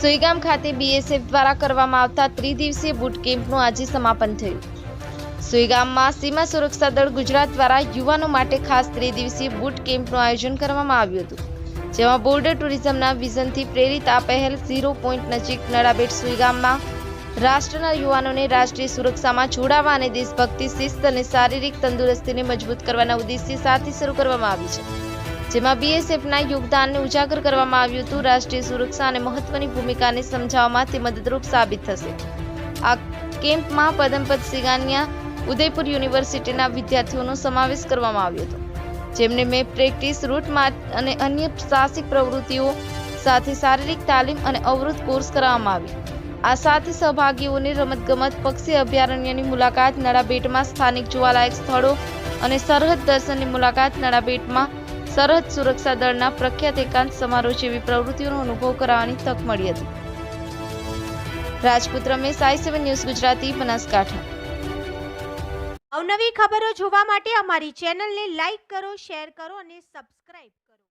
સુઈગામ ખાતે બીએસએફ દ્વારા કરવામાં આવતા ત્રિદિવસીય બૂટ કેમ્પનું આજે સમાપન થયું. સુઈગામમાં સીમા સુરક્ષા દળ ગુજરાત દ્વારા યુવાનો માટે ખાસ ત્રિદિવસીય બૂટ કેમ્પનું આયોજન કરવામાં આવ્યું હતું, જેમાં બોર્ડર ટુરિઝમના વિઝનથી પ્રેરિત આ પહેલ 0 પોઈન્ટ નજીક નડાબેટ સુઈગામમાં રાષ્ટ્રના યુવાનોને રાષ્ટ્રીય સુરક્ષામાં જોડાવા અને દેશભક્તિ, શિસ્ત અને શારીરિક તંદુરસ્તીને મજબૂત કરવાના ઉદ્દેશ્ય સાથે શરૂ કરવામાં આવી છે, જેમાં બીએસએફના યોગદાનને ઉજાગર કરવામાં આવ્યું હતું. રાષ્ટ્રીય સુરક્ષા અને મહત્વની ભૂમિકાને સમજાવવામાં તે મદદરૂપ સાબિત થશે. આ કેમ્પમાં પદમપત સિગાનિયા ઉદયપુર યુનિવર્સિટીના વિદ્યાર્થીઓનો સમાવેશ કરવામાં આવ્યો હતો, જેમને મેપ પ્રેક્ટિસ, રૂટ માર્ચ અને અન્ય સાહસિક પ્રવૃત્તિઓ સાથે શારીરિક તાલીમ અને અવરોધ કોર્સ કરવામાં આવી. આ સાથે સહભાગીઓને રમતગમત, પક્ષી અભયારણ્યની મુલાકાત, નડાબેટમાં સ્થાનિક જોવાલાયક સ્થળો અને સરહદ દર્શનની મુલાકાત, નડાબેટમાં સરહદ સુરક્ષા દળના પ્રખ્યાત એકાંત સમારોહ જેવી પ્રવૃત્તિઓનો અનુભવ કરાવવાની તક મળી હતી. Rajput Ramesh, i7 news Gujarati, Banaskantha. અવનવી ખબરો જોવા માટે અમારી ચેનલને લાઈક કરો, શેર કરો અને સબસ્ક્રાઇબ